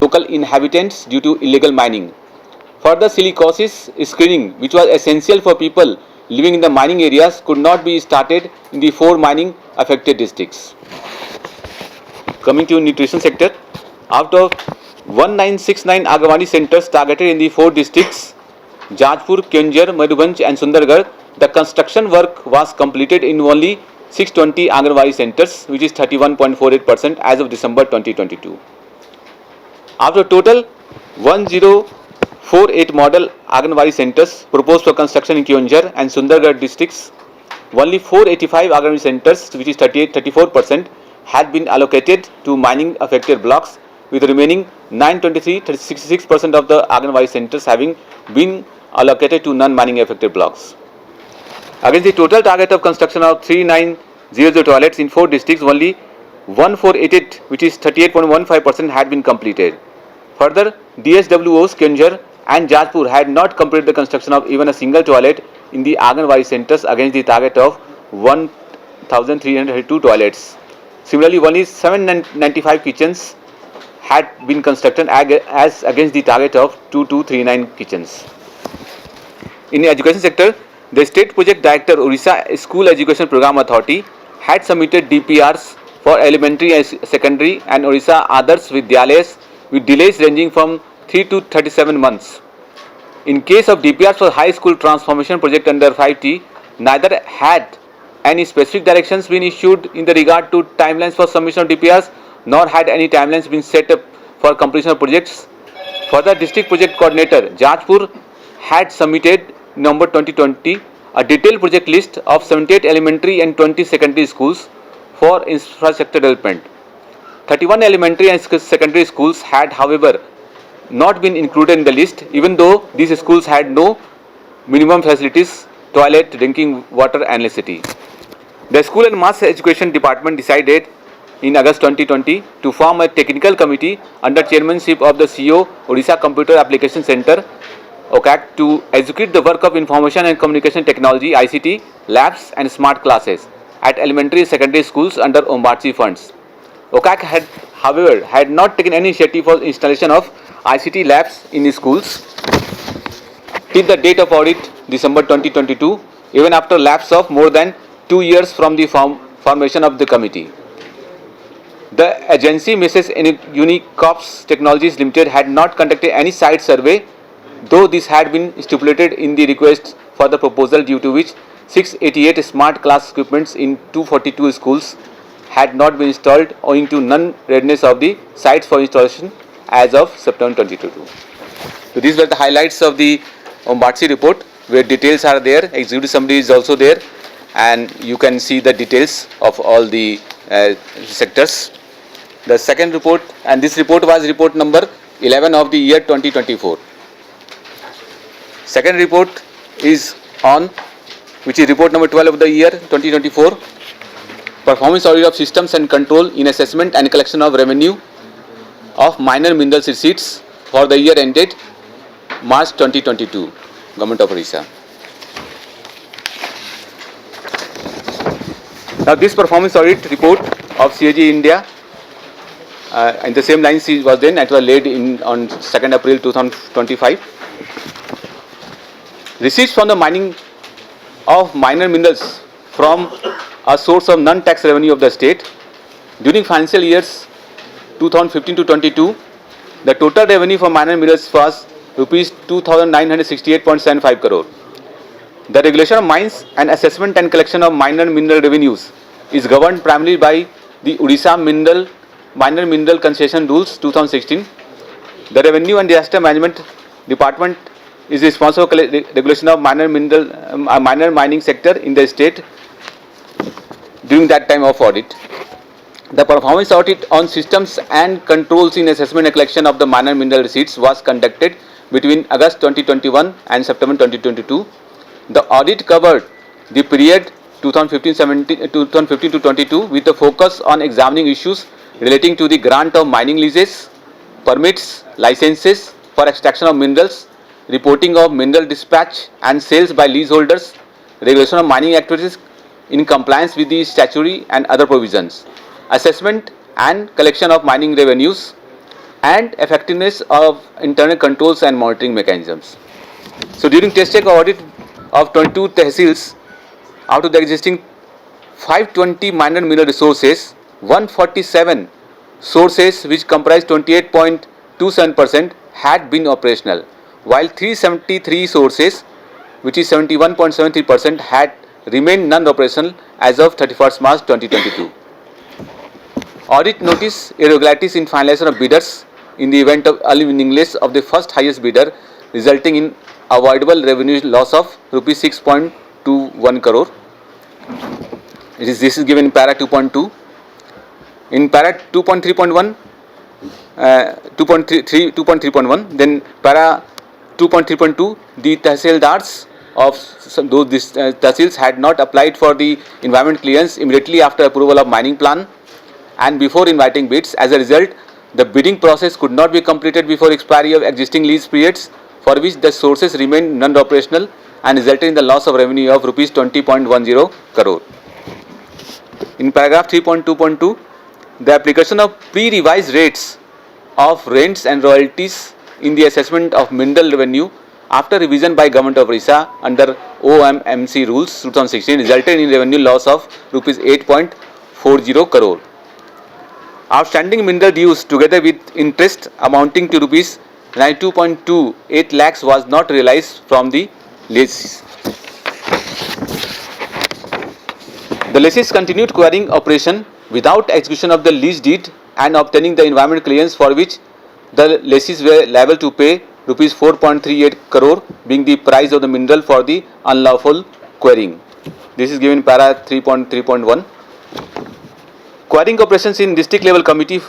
local inhabitants due to illegal mining. Further, silicosis screening, which was essential for people living in the mining areas, could not be started in the 4 mining affected districts. Coming to nutrition sector, out of 1969 Anganwadi centers targeted in the 4 districts, Jajpur, Keonjhar, Mayurbhanj and Sundargarh, the construction work was completed in only 620 Anganwadi centers, which is 31.48% as of December 2022. After total 1048 model Anganwadi centers proposed for construction in Keonjhar and Sundargarh districts, only 485 Anganwadi centers, which is 34%, had been allocated to mining affected blocks, with the remaining 923, 66% of the Anganwadi centers having been allocated to non-mining affected blocks. Against the total target of construction of 3900 toilets in 4 districts, only 1488, which is 38.15%, had been completed. Further, DSWOs Keonjhar and Jajpur had not completed the construction of even a single toilet in the Anganwadi centers against the target of 1332 toilets. Similarly, only 795 kitchens had been constructed as against the target of 2239 kitchens. In the education sector, the State Project Director, Odisha School Education Program Authority, had submitted DPRs for elementary and secondary and Odisha Adarsh Vidyalayas with delays ranging from 3 to 37 months. In case of DPRs for High School Transformation Project under 5T, neither had any specific directions been issued in the regard to timelines for submission of DPRs, nor had any timelines been set up for completion of projects. Further, District Project Coordinator Jajpur had submitted November 2020 a detailed project list of 78 elementary and 20 secondary schools for infrastructure development. 31 elementary and secondary schools had, however, not been included in the list, even though these schools had no minimum facilities, toilet, drinking water and electricity. The School and Mass Education Department decided in August 2020 to form a technical committee under chairmanship of the CEO, Odisha Computer Application Center, OCAC, to execute the work of Information and Communication Technology (ICT) labs and smart classes at elementary and secondary schools under OMBARCI funds. OCAC had, however, had not taken any initiative for installation of ICT labs in the schools till the date of audit, December 2022, even after lapse of more than 2 years from the formation of the committee. The agency, Mrs. Unicorps Technologies Limited, had not conducted any site survey, though this had been stipulated in the request for the proposal, due to which 688 smart class equipments in 242 schools had not been installed owing to non-readiness of the sites for installation as of September 2022. So these were the highlights of the OMBARCI report, where details are there. Executive summary is also there, and you can see the details of all the sectors. The second report, and this report was report number 11 of the year 2024. Second report is on, which is report number 12 of the year 2024, performance audit of systems and control in assessment and collection of revenue of minor mineral receipts for the year ended March 2022, Government of Odisha. Now this performance audit report of CAG India, in the same lines was then, it was laid in on 2nd April 2025. Receipts from the mining of minor minerals from a source of non-tax revenue of the state during financial years 2015 to 22, the total revenue for minor minerals was rupees 2,968.75 crore. The regulation of mines and assessment and collection of minor mineral revenues is governed primarily by the Odisha Minor Mineral Concession Rules 2016. The Revenue and Disaster Management Department is responsible for regulation of minor mining sector in the state during that time of audit. The performance audit on systems and controls in assessment and collection of the minor mineral receipts was conducted between August 2021 and September 2022. The audit covered the period 2015 to 22 with a focus on examining issues relating to the grant of mining leases, permits, licenses for extraction of minerals, reporting of mineral dispatch and sales by leaseholders, regulation of mining activities in compliance with the statutory and other provisions, assessment and collection of mining revenues, and effectiveness of internal controls and monitoring mechanisms. So during test check audit of 22 tehsils, out of the existing 520 minor mineral resources, 147 sources, which comprise 28.27%, had been operational, while 373 sources, which is 71.73%, had remained non-operational as of 31st March 2022. Audit notice irregularities in finalization of bidders in the event of early willingness of the first highest bidder, resulting in avoidable revenue loss of rupees 6.21 crore. This is given in para 2.2. In para 2.3.1, 2.3.1, then para 2.3.2, the tehsildars of those tehsils had not applied for the environment clearance immediately after approval of mining plan and before inviting bids. As a result, the bidding process could not be completed before expiry of existing lease periods, for which the sources remained non-operational and resulted in the loss of revenue of rupees 20.10 crore. In paragraph 3.2.2, the application of pre-revised rates of rents and royalties in the assessment of mineral revenue after revision by Government of Orissa under OMMC rules 2016 resulted in revenue loss of rupees 8.40 crore. Outstanding mineral dues together with interest amounting to rupees 92.28 lakhs was not realized from the leases. The lessees continued quarrying operation without execution of the lease deed and obtaining the environment clearance, for which the lessees were liable to pay rupees 4.38 crore, being the price of the mineral for the unlawful quarrying. This is given in para 3.3.1. Quarrying operations in district level committee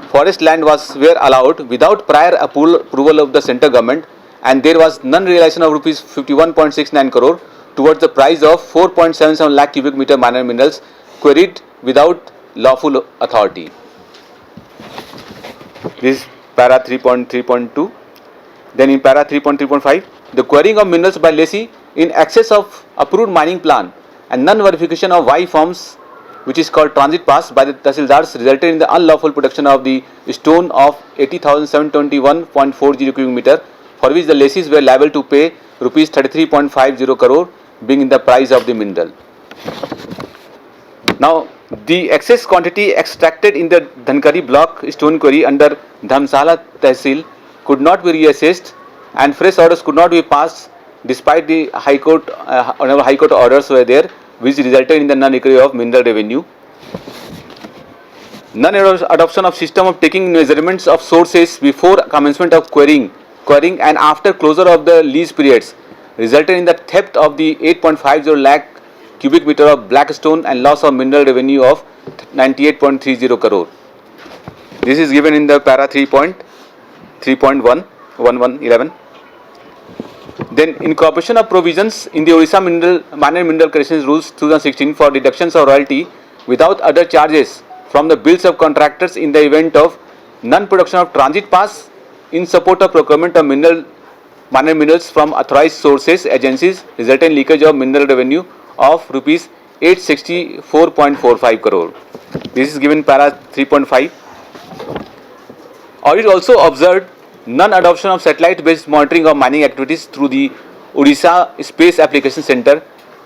forest land were allowed without prior approval of the central government, and there was none realization of rupees 51.69 crore towards the price of 4.77 lakh cubic meter minor minerals quarried without lawful authority. This is para 3.3.2. Then in para 3.3.5, the quarrying of minerals by lessee in excess of approved mining plan and non-verification of Y forms, which is called transit pass, by the tehsildars resulted in the unlawful production of the stone of 80,721.40 cubic meter, for which the lessees were liable to pay rupees 33.50 crore, being in the price of the mineral. Now, the excess quantity extracted in the Dhankari block stone quarry under Dhamsala Tehsil could not be reassessed, and fresh orders could not be passed despite the High Court orders were there, which resulted in the non-recovery of mineral revenue. Non-adoption of system of taking measurements of sources before commencement of quarrying and after closure of the lease periods resulted in the theft of the 8.50 lakh cubic meter of black stone and loss of mineral revenue of 98.30 crore. This is given in the para 3.3.1.11. Then, incorporation of provisions in the Orissa minor mineral creation rules 2016 for deductions of royalty without other charges from the bills of contractors in the event of non-production of transit pass in support of procurement of minor minerals from authorized sources agencies resulting in leakage of mineral revenue of rupees 864.45 crore. This is given para 3.5. Audit also observed non-adoption of satellite-based monitoring of mining activities through the Odisha Space Application Center,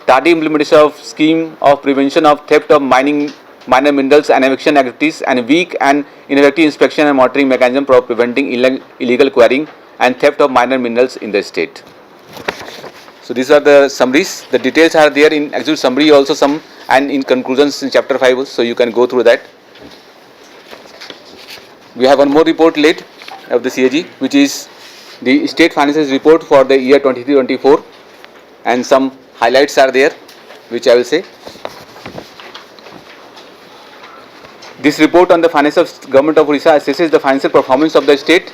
tardy implementation of scheme of prevention of theft of minor minerals and eviction activities, and weak and ineffective inspection and monitoring mechanism for preventing illegal quarrying and theft of minor minerals in the state. So these are the summaries. The details are there in exhibit summary also some, and in conclusions in chapter 5, so you can go through that. We have one more report late of the CAG, which is the state finances report for the year 23-24, and some highlights are there, which I will say. This report on the finance of Government of Orissa assesses the financial performance of the state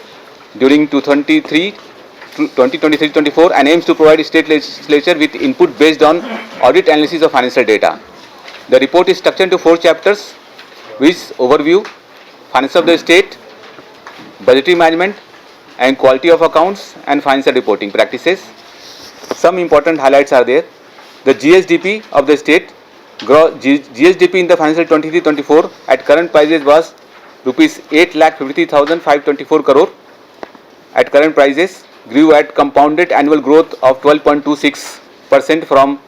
during 2023-24 and aims to provide state legislature with input based on audit analysis of financial data. The report is structured into 4 chapters, which overview, finance of the state, budgetary management, and quality of accounts and financial reporting practices. Some important highlights are there. The GSDP of the state, GSDP in the financial 23-24 at current prices was rupees 8,53,524 crore at current prices, grew at compounded annual growth of 12.26% from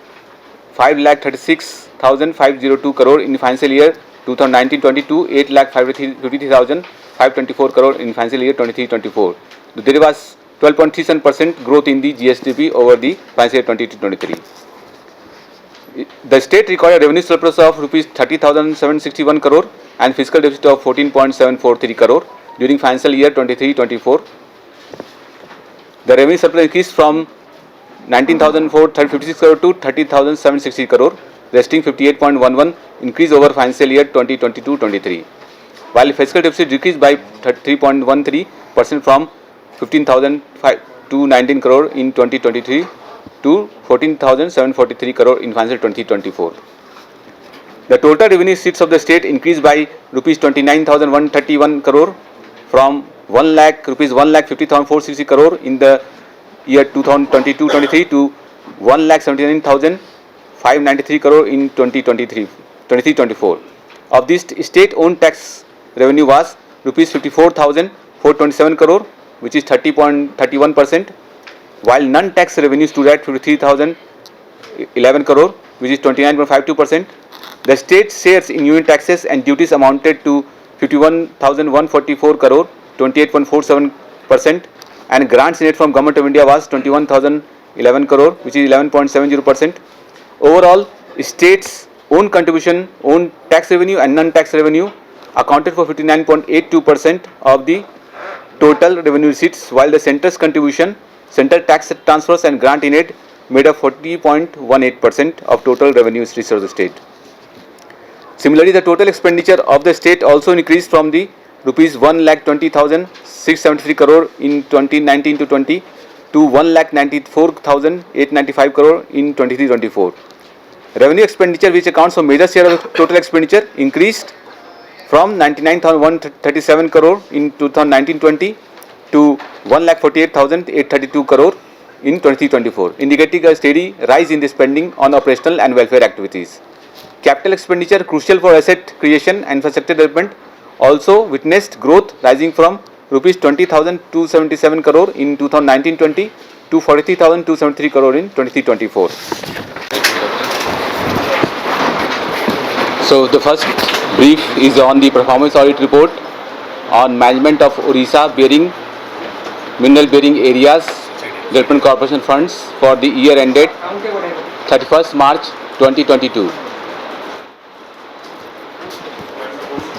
5,36,502 crore in financial year 2019-20 to 8,53,524 crore in financial year 23-24. There was 12.37% growth in the GSDP over the financial year 22-23. The state recorded revenue surplus of rupees 30,761 crore and fiscal deficit of 14.743 crore during financial year 23-24. The revenue surplus increased from 19,456 crore to 30,760 crore, resting 58.11 increase over financial year 2022-23. While fiscal deficit decreased by 3.13% from 15,219 crore in 2023 to 14,743 crore in financial 2024. The total revenue receipts of the state increased by rupees 29,131 crore from 1,50,460 crore in the year 2022-23 to 1,79,593 crore in 2023-24. Of this, state-owned tax revenue was rupees 54,427 crore, which is 30.31%, while non-tax revenue stood at 53,011 crore, which is 29.52%. The state shares in union taxes and duties amounted to 51,144 crore, 28.47%, and grants in it from Government of India was 21,011 crore, which is 11.70%. Overall, states' own contribution, own tax revenue and non-tax revenue accounted for 59.82% of the total revenue receipts, while the centre's contribution, central tax transfers and grant in aid made up 40.18% of total revenue receipts of the state. Similarly, the total expenditure of the state also increased from the rupees 1,20,673 crore in 2019-20 to 1,94,895 crore in 23-24. Revenue expenditure, which accounts for major share of total expenditure, increased from 99,137 crore in 2019-20 to 1,48,832 crore in 2024, indicating a steady rise in the spending on operational and welfare activities. Capital expenditure, crucial for asset creation and infrastructure development, also witnessed growth, rising from rupees 20,277 crore in 2019-20 to 43,273 crore in 23-24. So the first brief is on the performance audit report on management of Odisha mineral bearing areas development corporation funds for the year ended 31st March 2022.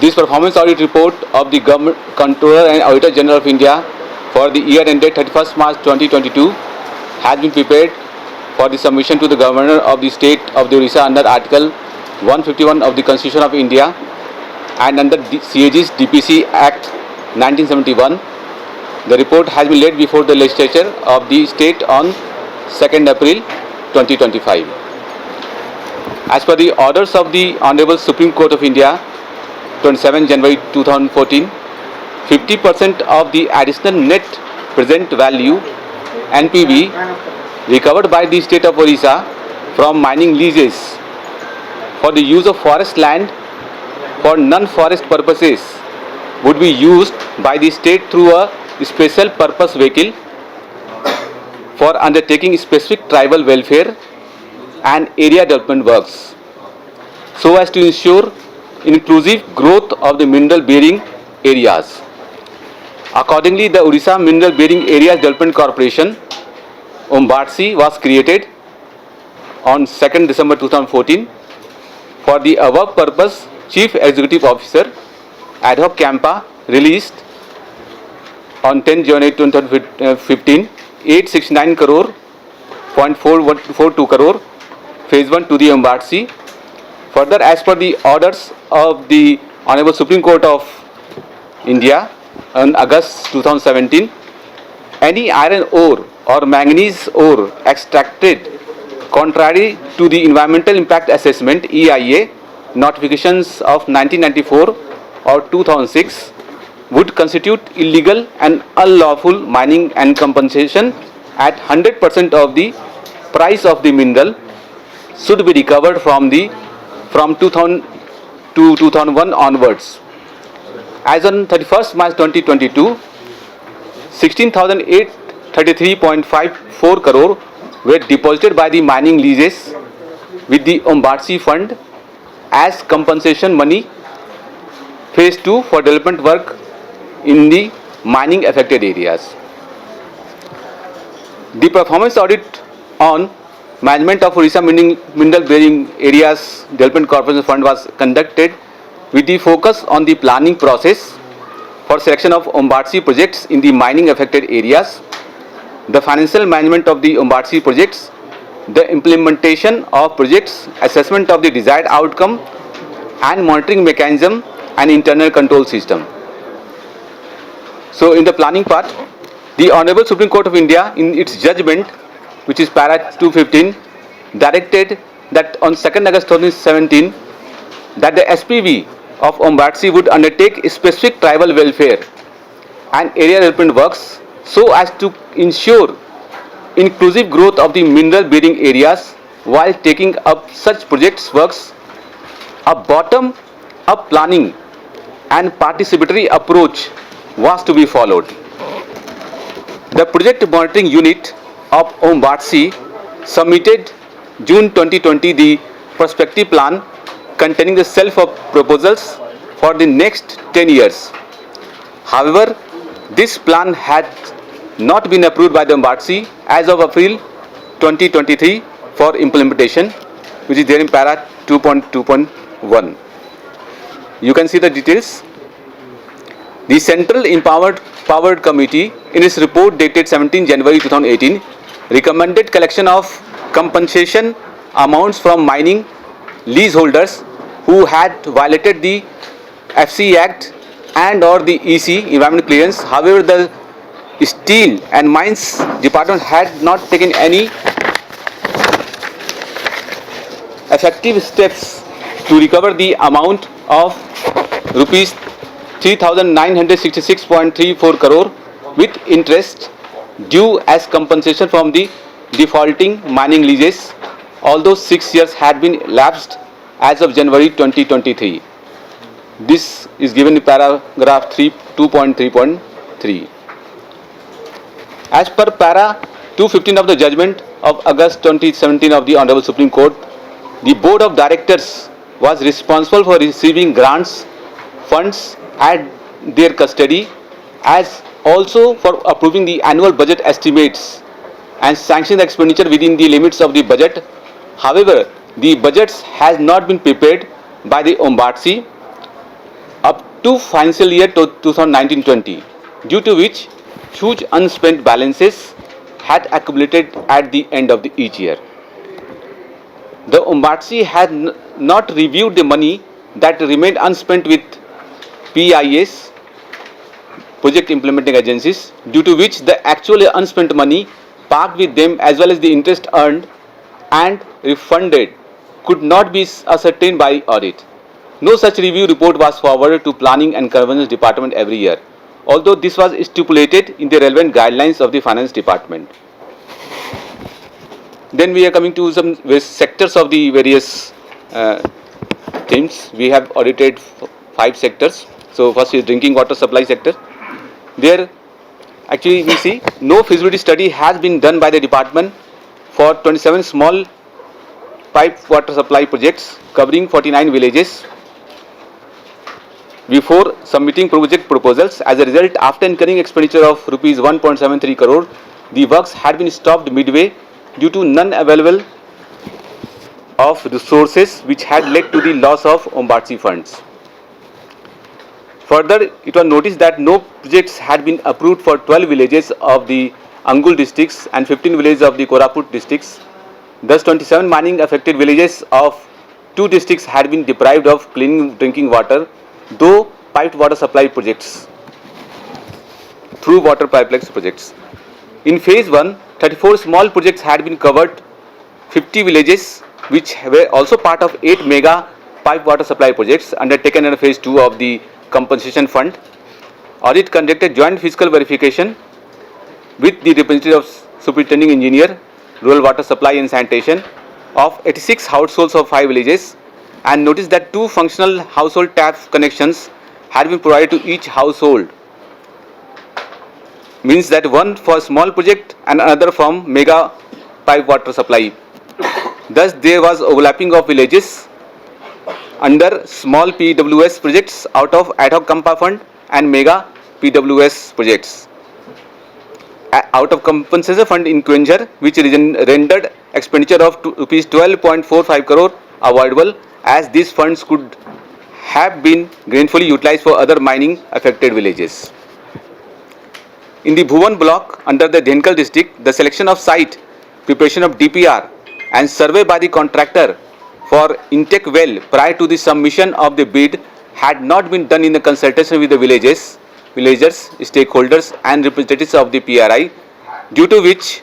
This performance audit report of the Government Controller and Auditor General of India for the year ended 31st March 2022 has been prepared for the submission to the Governor of the State of the Odisha under Article 151 of the Constitution of India and under the CAG's DPC Act 1971. The report has been laid before the legislature of the state on 2nd April 2025. As per the orders of the Honorable Supreme Court of India, 27 January 2014, 50% of the additional net present value (NPV) recovered by the state of Odisha from mining leases for the use of forest land for non-forest purposes would be used by the state through a special purpose vehicle for undertaking specific tribal welfare and area development works, so as to ensure inclusive growth of the mineral bearing areas. Accordingly, the Odisha Mineral Bearing Areas Development Corporation (OMBATC) was created on 2nd December 2014. For the above purpose, Chief Executive Officer Ad hoc Campa released on 10 January 2015 869 crore .442 crore phase 1 to the OMBATC. Further, as per the orders of the Honorable Supreme Court of India on August 2017, any iron ore or manganese ore extracted contrary to the Environmental Impact Assessment (EIA) notifications of 1994 or 2006 would constitute illegal and unlawful mining, and compensation at 100% of the price of the mineral should be recovered from 2000 to 2001 onwards. As on 31st March 2022, 16,833.54 crore were deposited by the mining leases with the OMBATSI fund as compensation money phase 2 for development work in the mining affected areas. The performance audit on management of Orissa mineral bearing areas development corporation fund was conducted with the focus on the planning process for selection of OMBATSI projects in the mining affected areas, the financial management of the OMBATSI projects, the implementation of projects, assessment of the desired outcome, and monitoring mechanism and internal control system. So in the planning part, the Honorable Supreme Court of India in its judgment, which is para 215, directed that on 2nd August 2017 that the SPV of OMBATSI would undertake specific tribal welfare and area development works so as to ensure inclusive growth of the mineral bearing areas while taking up such projects works. A bottom-up planning and participatory approach was to be followed. The project monitoring unit of OMBATSI submitted June 2020 the prospective plan containing the set of proposals for the next 10 years. However, this plan had not been approved by the OMBATSI as of April 2023 for implementation, which is there in para 2.2.1. You can see the details. The Central Powered Committee in its report dated 17 January 2018 recommended collection of compensation amounts from mining leaseholders who had violated the FCE Act and or the EC environment clearance. However, the Steel and Mines Department had not taken any effective steps to recover the amount of rupees 3,966.34 crore with interest due as compensation from the defaulting mining leases, although 6 years had been elapsed as of January 2023. This is given in paragraph 2.3.3. As per para 215 of the judgment of August 2017 of the Honorable Supreme Court, the Board of Directors was responsible for receiving grants, funds at their custody, as also for approving the annual budget estimates and sanctioning the expenditure within the limits of the budget. However, the budgets has not been prepared by the OMBATSI up to financial year 2019-20, due to which huge unspent balances had accumulated at the end of each year. The OMBATSI had not reviewed the money that remained unspent with PIS, project implementing agencies, due to which the actual unspent money parked with them as well as the interest earned and refunded could not be ascertained by audit. No such review report was forwarded to Planning and Convergence Department every year, although this was stipulated in the relevant guidelines of the Finance Department. Then we are coming to some sectors of the various themes. We have audited 5 sectors. So first is drinking water supply sector. There actually we see no feasibility study has been done by the department for 27 small pipe water supply projects covering 49 villages before submitting project proposals. As a result, after incurring expenditure of rupees 1.73 crore, the works had been stopped midway due to non-available of resources, which had led to the loss of OMBATSI funds. Further, it was noticed that no projects had been approved for 12 villages of the Angul districts and 15 villages of the Koraput districts. Thus, 27 mining affected villages of 2 districts had been deprived of clean drinking water, though piped water supply projects through water pipelines projects. In phase 1, 34 small projects had been covered, 50 villages which were also part of 8 mega pipe water supply projects undertaken under phase 2 of the compensation fund. Audit conducted joint physical verification with the representative of superintending engineer, rural water supply and sanitation of 86 households of 5 villages, and noticed that 2 functional household tap connections had been provided to each household. Means that one for small project and another from mega pipe water supply. Thus, there was overlapping of villages under small PWS projects out of ad hoc Kampa fund and mega PWS projects out of compensation fund in Quencher, which rendered expenditure of rupees 12.45 crore avoidable, as these funds could have been gainfully utilized for other mining affected villages. In the Bhuvan block under the Dhenkal district, the selection of site, preparation of DPR and survey by the contractor for intake well prior to the submission of the bid had not been done in the consultation with the villagers, stakeholders and representatives of the PRI, due to which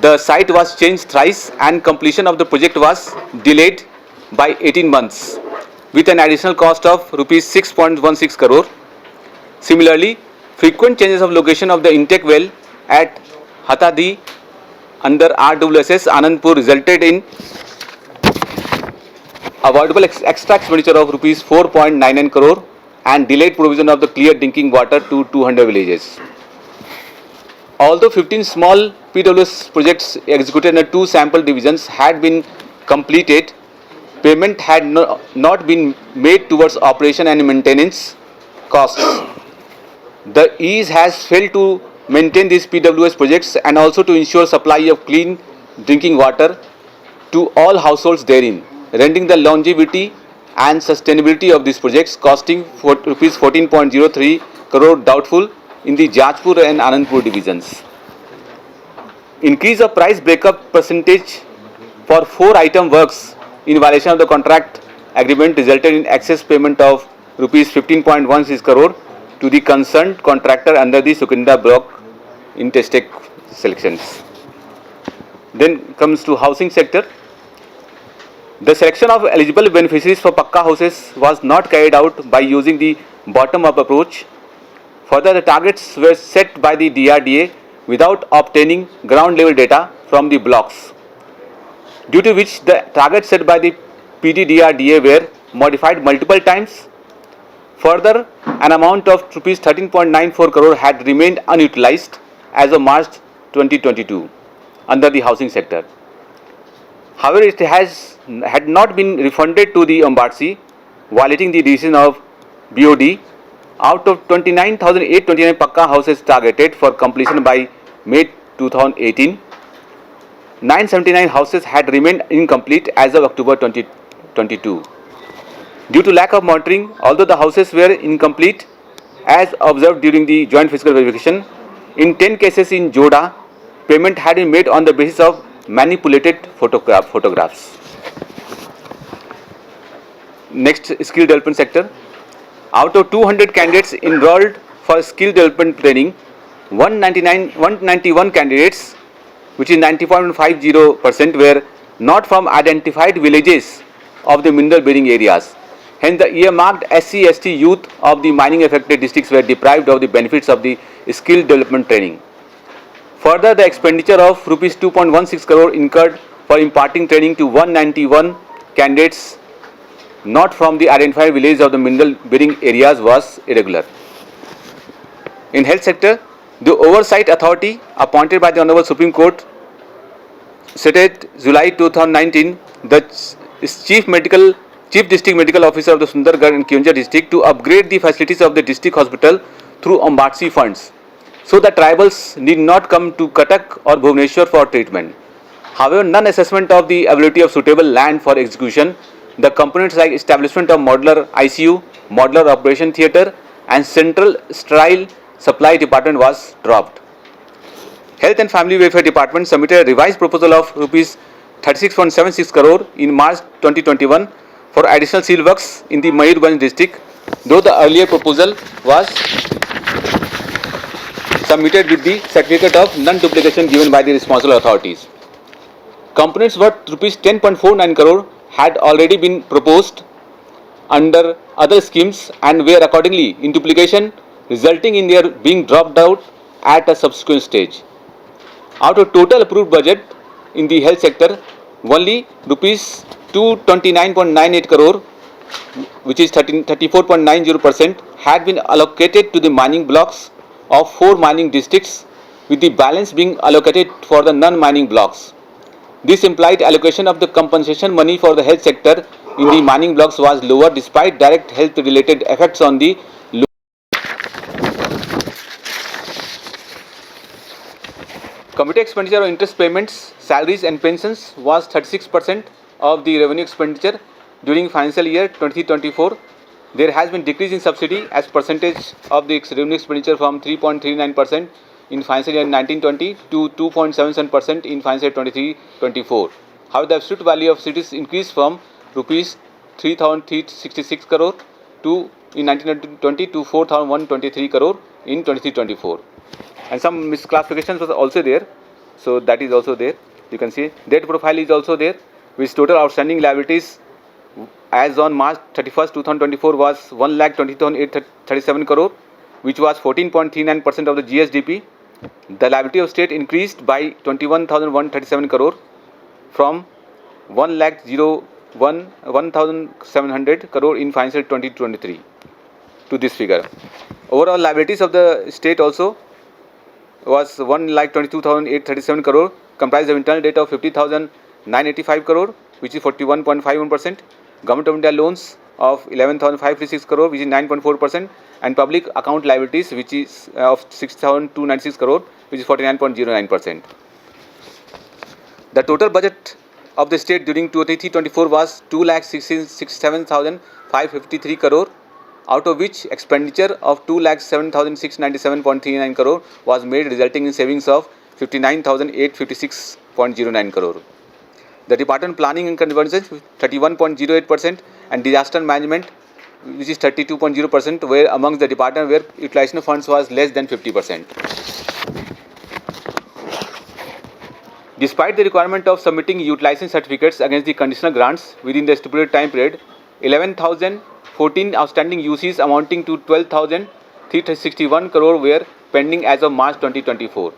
the site was changed thrice and completion of the project was delayed by 18 months with an additional cost of rupees 6.16 crore. Similarly, frequent changes of location of the intake well at Hatadi under RWSS Anandpur resulted in avoidable extra expenditure of rupees 4.99 crore and delayed provision of the clear drinking water to 200 villages. Although 15 small PWS projects executed in 2 sample divisions had been completed, payment had not been made towards operation and maintenance costs. The EASE has failed to maintain these PWS projects and also to ensure supply of clean drinking water to all households therein, rendering the longevity and sustainability of these projects costing rupees 14.03 crore doubtful in the Jajpur and Anandpur divisions. Increase of price breakup percentage for 4 item works in violation of the contract agreement resulted in excess payment of rupees 15.16 crore to the concerned contractor under the Sukinda block in Testec selections. Then comes to housing sector. The selection of eligible beneficiaries for Pakka houses was not carried out by using the bottom-up approach. Further, the targets were set by the DRDA without obtaining ground level data from the blocks, due to which the targets set by the PDDRDA were modified multiple times. Further, an amount of rupees 13.94 crore had remained unutilized as of March 2022 under the housing sector. However, it had not been refunded to the Ombatsi, violating the decision of BOD. Out of 29,829 Pakka houses targeted for completion by May 2018, 979 houses had remained incomplete as of October 2022. Due to lack of monitoring, although the houses were incomplete as observed during the joint physical verification, in 10 cases in Joda, payment had been made on the basis of manipulated photographs. Next, skill development sector. Out of 200 candidates enrolled for skill development training, 191 candidates, which is 94.50%, were not from identified villages of the mineral bearing areas. Hence, the earmarked SC/ST youth of the mining affected districts were deprived of the benefits of the skill development training. Further, the expenditure of rupees 2.16 crore incurred for imparting training to 191 candidates not from the identified villages of the mineral bearing areas was irregular. In health sector, the oversight authority appointed by the Honorable Supreme Court stated July 2019 the Chief District Medical Officer of the Sundargarh and Keonjhar district to upgrade the facilities of the district hospital through Ombatsi funds, so the tribals need not come to Cuttack or Bhubaneswar for treatment. However, non-assessment of the availability of suitable land for execution, the components like establishment of modular ICU, modular operation theatre and central sterile supply department was dropped. Health and Family Welfare Department submitted a revised proposal of rupees 36.76 crore in March 2021 for additional seal works in the Mayurganj district, though the earlier proposal was submitted with the certificate of non-duplication given by the responsible authorities. Components worth rupees 10.49 crore had already been proposed under other schemes and were accordingly in duplication, resulting in their being dropped out at a subsequent stage. Out of total approved budget in the health sector, only rupees 229.98 crore which is 34.90%, had been allocated to the mining blocks of 4 mining districts, with the balance being allocated for the non-mining blocks. This implied allocation of the compensation money for the health sector in the mining blocks was lower despite direct health related effects on the committee expenditure on interest payments, salaries and pensions was 36% of the revenue expenditure during financial year 2024. There has been decrease in subsidy as percentage of the revenue expenditure from 3.39% in financial year 1920 to 2.77% in financial year 23-24. However, the absolute value of subsidies increased from rupees 3,366 crore to in 1920 to 4,123 crore in 23-24. And some misclassifications was also there, so that is also there. You can see debt profile is also there, which total outstanding liabilities as on March 31st 2024 was 1,20,837 crore, which was 14.39% of the GSDP. The liability of state increased by 21,137 crore from 1,700 crore in financial 2023 to this figure. Overall liabilities of the state also was 1,22,837 crore, comprised of internal debt of 50,985 crore, which is 41.51%, Government of India loans of 11,536 crore, which is 9.4%, and public account liabilities, which is of 6,296 crore, which is 49.09%. The total budget of the state during 23-24 was 2,67,553 crore, out of which expenditure of 2,07,697.39 crore was made, resulting in savings of 59,856.09 crore. The Department of Planning and Convergence 31.08% and Disaster Management, which is 32.0%, were amongst the department where utilization of funds was less than 50%. Despite the requirement of submitting utilization certificates against the conditional grants within the stipulated time period, 11,014 outstanding UCs amounting to 12,361 crore were pending as of March 2024.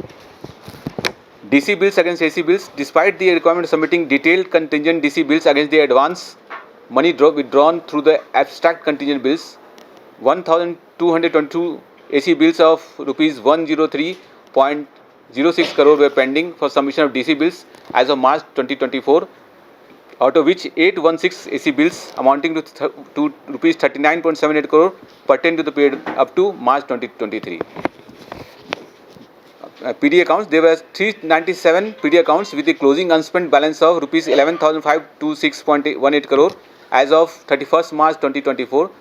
DC bills against AC bills. Despite the requirement of submitting detailed contingent DC bills against the advance money withdrawn through the abstract contingent bills, 1,222 AC bills of rupees 103.06 crore were pending for submission of DC bills as of March 2024, out of which 816 AC bills amounting to rupees 39.78 crore pertain to the period up to March 2023. PD accounts, there were 397 PD accounts with a closing unspent balance of rupees 11,526.18 crore as of 31st March 2024.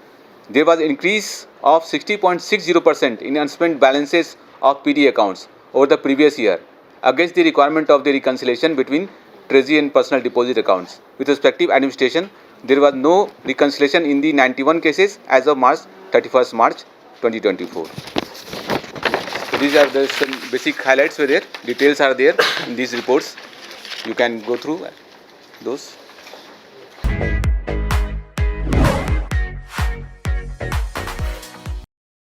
There was an increase of 60.60% in unspent balances of PD accounts over the previous year against the requirement of the reconciliation between treasury and personal deposit accounts with respective administration. There was no reconciliation in the 91 cases as of 31st March 2024. So these are the some basic highlights were there. Details are there in these reports. You can go through those.